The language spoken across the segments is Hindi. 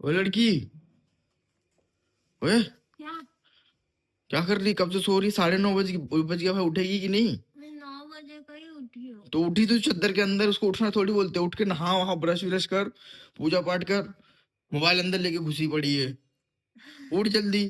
ओ लड़की, ओए क्या? क्या कर रही? कब से सो रही? 9:30 बज गया भाई, उठेगी कि नहीं? मैं 9 बजे का ही उठी हूँ। तो उठी तो चद्दर के अंदर, उसको उठना थोड़ी बोलते? उठ के नहा वहा, ब्रश व्रश कर, पूजा पाठ कर। मोबाइल अंदर लेके घुसी पड़ी है। उठ जल्दी।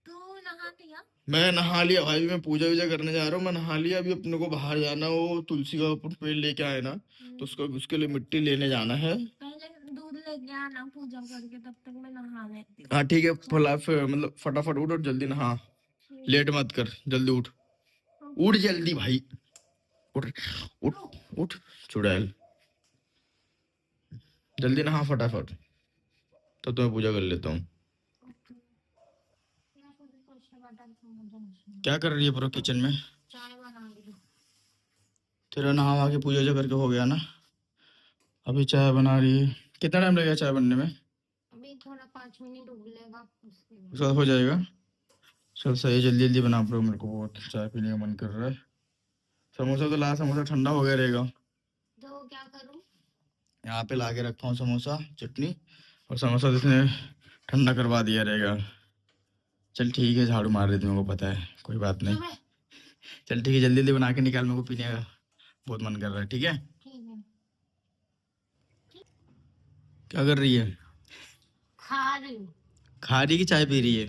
तू नहा लिया? मैं नहा लिया भाई, मैं पूजा वूजा करने जा रहा हूँ, मैं नहा लिया। अभी अपने को बाहर जाना, वो तुलसी का पेड़ लेके आए ना, तो उसको उसके लिए मिट्टी लेने जाना है। पहले दूध लेके आना पूजा करके, तब तक मैं नहा लेती हूँ। हाँ ठीक है, मतलब फटाफट उठ और जल्दी नहा। लेट मत कर, जल्दी उठ। उठ जल्दी भाई, उठ उठ उठ चुड़ैल, जल्दी नहा फटाफट, तब तो मैं पूजा कर लेता हूँ। क्या कर रही है पूरा किचन में? चाय बना रही हूँ। तेरा नहा वहा के पूजा वूजा करके हो गया ना? अभी चाय बना रही है। कितना टाइम लगेगा चाय बनने में? अभी थोड़ा 5 मिनट उबलेगा, उसके बाद उसके बाद हो जाएगा। चल सही, जल्दी जल्दी बना ब्रो, मेरे को बहुत चाय पीने का मन कर रहा है। समोसा तो ला, समोसा ठंडा हो गया रहेगा। तो क्या करूँ? यहाँ पे ला के रखा हूँ समोसा चटनी, और समोसा तो इसने ठंडा करवा दिया रहेगा। चल ठीक है, झाड़ू मार रही थी, मेरे को पता है, कोई बात नहीं। चल ठीक है, जल्दी जल्दी बना के निकाल, मेरे को पीने का बहुत मन कर रहा है। ठीक है, ठीक है। क्या कर रही है? खा रही हूँ। खा रही है कि चाय पी रही है?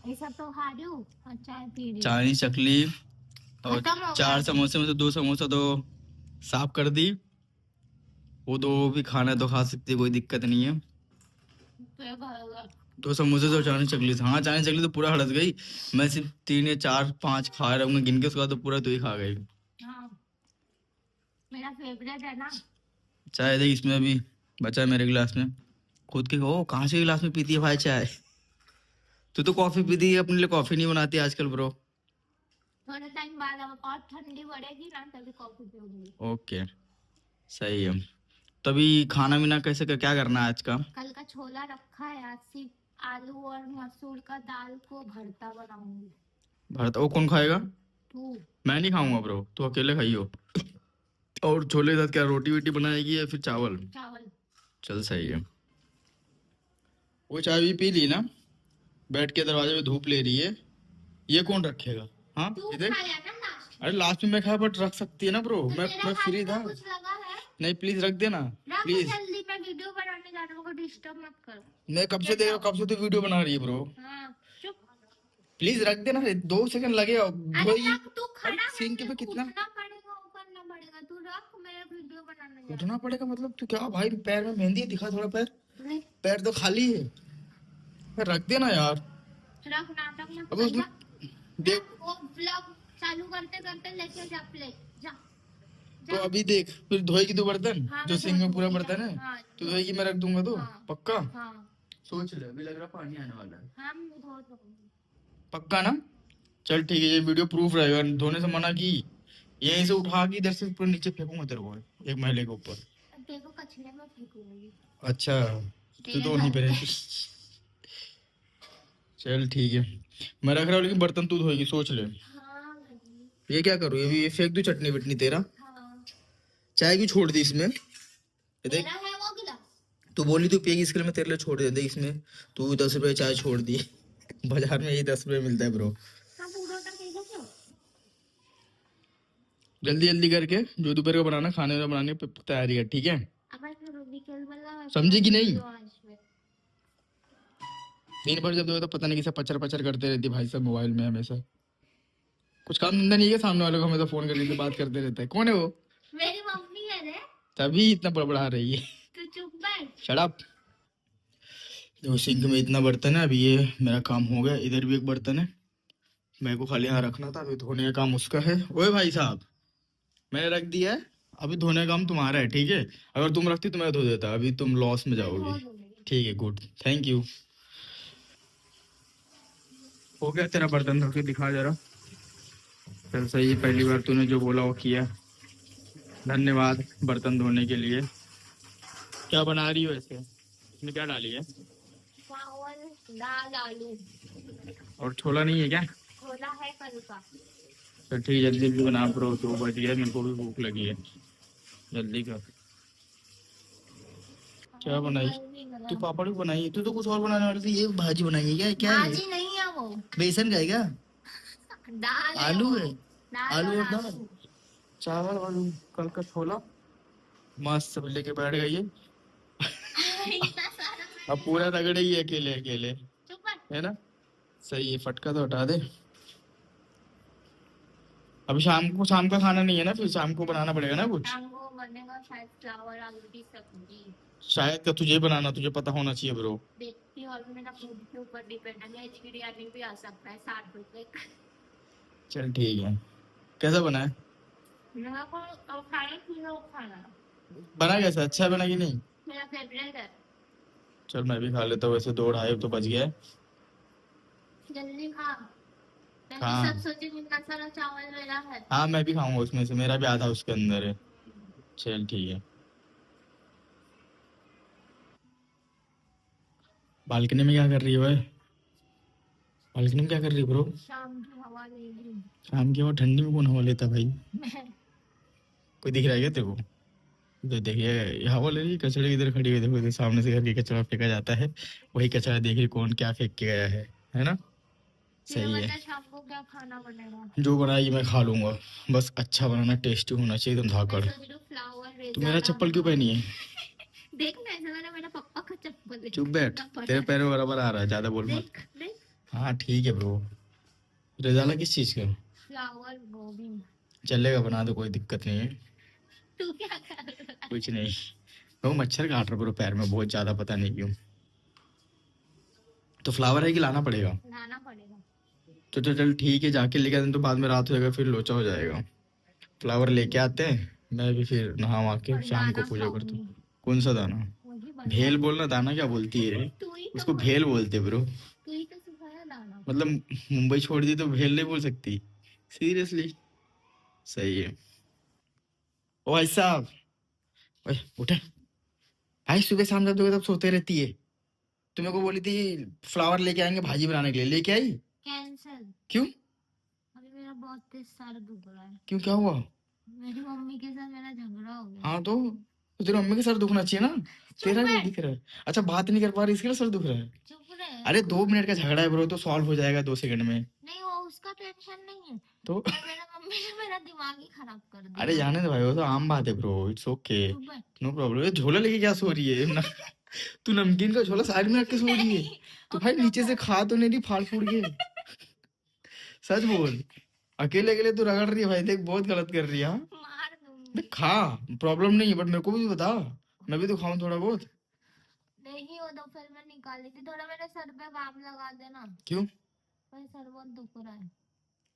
ऐसा तो खा रही हूँ और चाय पी रही हूँ। चाइनीज चकली और खत्म हो गया। 4 समोसे में से 2 समोसा तो साफ कर दी। वो तो भी खाना है तो खा सकती है, कोई दिक्कत नहीं है। तो खाएगा। 2 समोसे से और चाइनीज चकली से। हाँ, चाइनीज चकली तो पूरा हड़स गई। मैं सिर्फ 3 या 4 5 खा रहा हूँ गिन के, उसके बाद तो पूरा तू ही खा गई। हाँ, मेरा फेवरेट है ना। चाय देख, इसमें अभी बचा है मेरे गिलास में। खुद के ओ, कहाँ से गिलास में पीती है भाई चाय? तू तो कॉफी पीती है, अपने लिए कॉफी नहीं बनाती आजकल ब्रो। थोड़े टाइम बाद अब और ठंडी पड़ेगी ना, तभी कॉफी पीऊंगी। ओके, सही है। तभी खाना वीना कैसे क्या करना है आज का? कल का छोला रखा है, आज सिर्फ आलू और मसूर का दाल को भरता बनाऊंगी। भरता? वो कौन खाएगा? तू। मैं नहीं खाऊंगा ब्रो, तू अकेले खाइयो। और छोले के साथ क्या रोटी वोटी बनाएगी या फिर चावल? चावल। चल सही है। वो चाय भी पी ली ना? बैठ के दरवाजे पे धूप ले रही है। ये कौन रखेगा? हाँ तू ये देख। खाया ना लास्ट में। अरे लास्ट में मैं खाया, बट रख सकती है ना ब्रो, तो तेरा मैं हाथ फ्री था। में कुछ लगा है? नहीं प्लीज रख देना, रख प्लीज। जल्दी, मैं वीडियो बनाने जा रहा हूँ, डिस्टर्ब मत कर। मैं कब से देख रहा हूँ, कब से तो वीडियो बना रही है ब्रो। हाँ, चुप। प्लीज रख देना, 2 सेकंड लगेगा अरे भाई। रख, तू खड़ा अरे है, सिंक मेरे पे को कितना उठना पड़ेगा, वो करना पड़ेगा। तू रख, मैं वीडियो बनाने जा रहा उठना पड़ेगा? मतलब तू क्या भाई, पैर में मेहंदी है, दिखा थोड़ा पैर। हूँ। ले, पैर तो खाली है। यार रख देना यार। रख, नाटक मत अब कर, उसमें जा। देख, वो व्लॉग चालू करते करते लेके जा, प्ले जा। तो जा। अभी देख, फिर धोएगी तू बर्तन? हाँ, जो मैं सिंक में पूरा धो दूंगी, बर्तन है, हाँ तो धोएगी, मैं रख दूंगा तो हाँ पक्का। हाँ सोच ले, अभी लग रहा पानी आने वाला है। हाँ, मैं धो दूंगी। पक्का ना? चल ठीक है, ये वीडियो प्रूफ रहेगा, धोने से मना की। यहीं से उठा के इधर से पूरे नीचे फेंकूंगा तेरे को, एक महले के ऊपर। अब देखो, कचरे में फेंकूंगी। अच्छा, तू तेरे तो वहीं पे घर रह। चल ठीक है, मैं रख रहा हूँ, लेकिन बर्तन तू धोएगी, सोच ले। हाँ ये क्या करूँ, ये भी ये फेंक दूँ चटनी बिटनी तेरा? हाँ। चाय की छोड़ दी इसमें, ये देख। तेरा है वो गिलास? तू बोली तू पिएगी, इसके लिए मैं तेरे लिए छोड़ दे इसमें। तू 10 रुपए चाय छोड़ दी। बाजार में यही 10 रुपए मिलता है ब्रो। हाँ, पूरा का फेंको क्यों? जल्दी जल्दी करके जो दोपहर को बनाना, खाने वाला बनाने की तैयारी है, ठीक है? अब ऐसे रूबी खेल वाला समझी कि नहीं? आज में। दिन भर जब देखो तो पता नहीं किसे पचर पचर करते रहती है भाई साहब, मोबाइल में हमेशा। कुछ काम धंधा नहीं है सामने वाले को, हमें तो फोन कर लेते बात करते रहता है। कौन है वो? मेरी मम्मी है रे। तभी इतना बड़बड़ा रही है। तू चुप बैठ। Shut up. देखो सिंक में इतना बर्तन है, अभी ये मेरा काम हो गया। इधर भी एक बर्तन है, मेरे को खाली यहाँ रखना था, अभी धोने का काम उसका है। ओए भाई साहब, मैंने रख दिया है, अभी धोने का काम तुम्हारा है, ठीक है? अगर तुम रखती तो मैं धो देता, अभी तुम लॉस में मैं धो जाओगी। दूंगी। ठीक है, गुड, थैंक यू। हो गया तेरा बर्तन धो के दिखा जरा। चल सही है, पहली बार तूने जो बोला वो किया, धन्यवाद बर्तन धोने के लिए। क्या बना रही हो ऐसे? इसमें क्या डाली है? चावल, दाल, आलू। और छोला नहीं है क्या? छोला है कल का। चल ठीक है, जल्दी जल्दी बना ब्रो, 2 बज गया, मेरे को भी भूख लगी है, जल्दी कर। क्या बनाई? तू पापड़ भी बनाई, तू तो कुछ और बनाने वाली थी, ये भाजी बनाई है क्या? क्या है? भाजी नहीं है वो, बेसन का है क्या? दाल है आलू वो। है? दाल आलू और और दाल, आलू। चावल आलू, कल का छोला, मस्त सब लेके बैठ गई है। इतना सारा अब पूरा रगड़े ही है अकेले अकेले, चुप है। है ना? सही है, फटका तो हटा दे। अभी शाम का खाना नहीं है ना, फिर शाम को बनाना पड़ेगा ना कुछ। शाम को बनेगा शायद फ्लावर आलू की सब्जी। शायद का तुझे बनाना, तुझे पता होना चाहिए ब्रो। देखती हूँ, और मेरा मूड के ऊपर डिपेंड है, वेज बिरयानी भी आ सकता है 60 रुपए का। चल ठीक है, कैसा बना है? मेरा को खाना पीना खाना बना कैसा, अच्छा बना कि नहीं? मेरा फेवरेट है। चल मैं भी खा लेता हूँ, वैसे 2 ढाई तो बज गया है। जल्दी खा, मैं भी हाँ सब सोचे कितना सारा चावल मेरा है। हाँ, मैं भी खाऊंगा उसमें से, मेरा भी आधा उसके अंदर है। चल ठीक है। बालकनी में क्या कर रही है भाई? बालकनी में क्या कर रही है ब्रो? शाम की हवा ले ली। शाम की और ठंडी में कौन हवा लेता भाई? मैं कोई दिख रहा है क्या तेरे को? तो देखिए हवा ले रही, कचड़े इधर खड़ी हुई, देखो इधर सामने से घर के कचरा फेंका जाता है, वही कचरा देख रही कौन क्या फेंक के गया है ना? तेरे सही है। बता शाम को क्या खाना बनेगा। जो बनाएगी मैं खा लूंगा, बस अच्छा बनाना, टेस्टी होना चाहिए एकदम मैं धाकड़। सोच रही हूँ फ्लावर तू मेरा रेजाला। चप्पल क्यों पहनी है? देख ना, ऐसा वाला मेरा पापा का चप्पल है। चुप बैठ, कितना बड़ा तेरे है। पैरों बराबर आ रहा है, ज्यादा बोल मत। देख देख, हाँ ठीक है ब्रो। रजाला किस चीज का? फ्लावर गोभी। चलेगा, बना दो, कोई दिक्कत नहीं है। तू क्या कर रहा है। कुछ नहीं, वो मच्छर काट रहा ब्रो पैर में बहुत ज्यादा, पता नहीं क्यों। तो फ्लावर है कि लाना पड़ेगा? लाना पड़ेगा। तो चल ठीक है, जाके लेके आते हैं, तो बाद में रात हो जाएगा, फिर लोचा हो जाएगा। फ्लावर लेके आते हैं, मैं भी फिर नहा वहा के और शाम को दाना पूजा करता हूँ। खाऊंगी। कौन सा दाना? वही बढ़िया। भेल बोलना, दाना क्या बोलती है? तू ही तो उसको बोल, भेल बोलते ब्रो। तू ही तो सिखाया दाना। मतलब मुंबई छोड़ दी तो भेल नहीं बोल सकती? सीरियसली? सही है। ओ भाई साहब, ओए उठे भाई, सुबह शाम जब देखो तब सोते रहती है। तुम्हें को बोली थी फ्लावर लेके आएंगे भाजी बनाने के लिए, लेके आई? कैंसल। क्यों? अभी मेरा बहुत तेज सर दुख रहा है। क्यों, क्या हुआ? मेरी मम्मी के साथ मेरा झगड़ा हो गया। हाँ तो तेरी मम्मी का सर दुखना चाहिए ना, चुप तेरा क्यों बैठ। दिख रहा है? अच्छा बात नहीं कर पा रही इसके लिए सर दुख रहा है? चुप रहे। अरे 2 मिनट का झगड़ा है ब्रो, तो सॉल्व हो जाएगा 2 सेकंड में। नहीं, वो उसका टेंशन नहीं है, तो पर मेरा मम्मी ने मेरा दिमाग ही खराब कर दिया। अरे जाने दे भाई, वो तो आम बात है ब्रो, इट्स ओके, चुप बैठ। No problem. ये झोला लेके क्या सो रही है ना? तू नमकीन का झोला साइड में रख के सो रही है? नहीं, तो अभी भाई तो नीचे से खा तो नहीं रही फाड़ फूड़ के? सच बोल, अकेले अकेले तू रगड़ रही है भाई, देख बहुत गलत कर रही है। हाँ मार दूंगी। देख खा, प्रॉब्लम नहीं है, बट मेरे को भी बता, मैं भी तो खाऊं थोड़ा बहुत। नहीं, वो दोपहर में निकाली थी, थोड़ा मेरे सर पे बाम लगा देना। क्यों? मेरे सर बहुत दुख रहा है।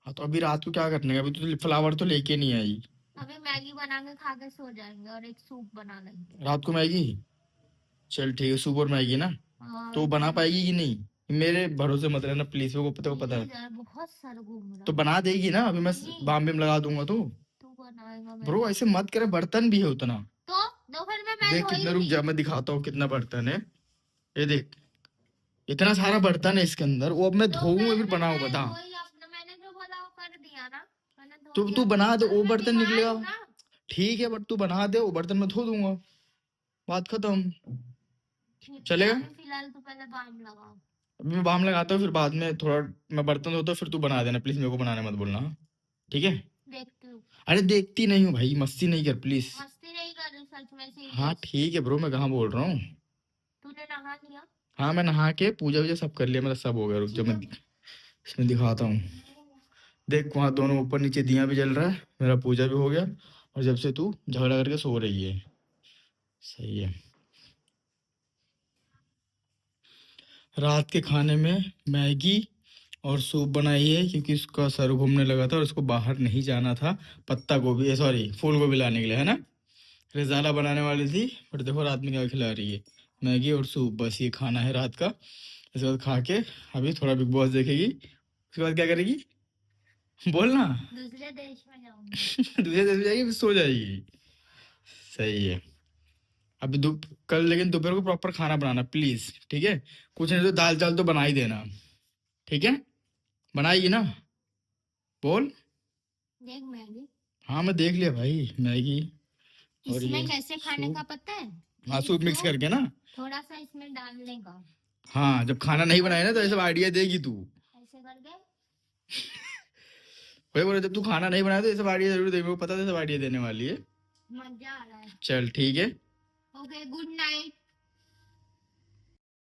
हाँ तो अभी रात को क्या करने का? अभी तो फ्लावर तो लेके नहीं आई। अभी मैगी बना के खा के सो जाएंगे और एक सूप बना लेंगे। रात को मैगी? चल ठीक है, सुबह और मैगी ना? तो वो और बना पाएगी कि नहीं? मेरे भरोसे मत रहना प्लीज, वो पता है। प्लीज यार, बहुत सर घूम रहा तो है। बना देगी ना, अभी मैं नहीं, बाम बिम लगा दूंगा तो। तू बनाएगा ब्रो मेरे। ऐसे मत करे, बर्तन भी है उतना। तो दोपहर में मैं देख धोई कितना, रुक थी। जा मैं दिखाता हूँ कितना बर्तन है। ये देख, इतना सारा बर्तन है इसके अंदर, वो अब मैं धोऊं दोपहर फिर में बनाऊं, मैं बता? धोई, अपना मैंने जो बोला वो कर दिया ना, मैंने धो तो दिया। तू बना दे, अभी वो मैं बर्तन बीमार निकलेगा। हूँ ना। ठीक है बट तू बना दे, वो बर्तन मैं धो दूंगा, बात खत्म। ठीक है, चलेगा? अभी फिलहाल तो पहले बाम लगाओ। अभी मैं बाम लगाता हूँ, फिर बाद में थोड़ा मैं बर्तन धोता हूँ, फिर तू बना देना प्लीज, मेरे को बनाने मत बोलना, हाँ? ठीक है? देखती हूँ। अरे देखती नहीं हूँ भाई, मस्ती नहीं कर प्लीज। मस्ती नहीं कर रही, सच में हाँ सीरियस। ठीक है ब्रो, मैं कहाँ बोल रहा हूँ। तूने नहा लिया? हाँ मैं नहा के पूजा वूजा सब कर लिया, मतलब सब हो गया, रुक जा मैं इसमें दिखाता हूँ। देख वहाँ दोनों ऊपर नीचे दिया भी जल रहा है, मेरा पूजा भी हो गया, और जब से तू झगड़ा करके सो रही है। सही है। रात के खाने में मैगी और सूप बनाई है, क्योंकि उसका सर घूमने लगा था और उसको बाहर नहीं जाना था, पत्ता गोभी सॉरी फूल गोभी लाने के लिए, है ना? रेजाला बनाने वाली थी, बट देखो रात में क्या खिला रही है, मैगी और सूप, बस ये खाना है रात का। इसके बाद खा के अभी थोड़ा बिग बॉस देखेगी, उसके बाद क्या करेगी? बोलना। दूसरे देश में जाऊंगी। दूसरे देश में जाएगी, फिर सो जाएगी। सही है। अभी कल लेकिन दोपहर को प्रॉपर खाना बनाना प्लीज, ठीक है? कुछ नहीं तो दाल चावल तो बना ही देना, ठीक है? बनाएगी ना? बोल। देख मैगी, हाँ मैं देख लिया भाई, मैगी और इसमें ये कैसे खाने सूप। का पता है? हाँ सूप मिक्स करके ना, थोड़ा सा इसमें डालने का, हाँ, जब खाना नहीं बनाए ना तो ये सब आइडिया देगी तू। ऐसे करके। वही बोले, जब तू खाना नहीं बनाया तो ये सब आइडिया जरूर देगी, मेरे को पता था सब आइडिया देने वाली है। मजा आ रहा है। चल ठीक है। Okay, good night.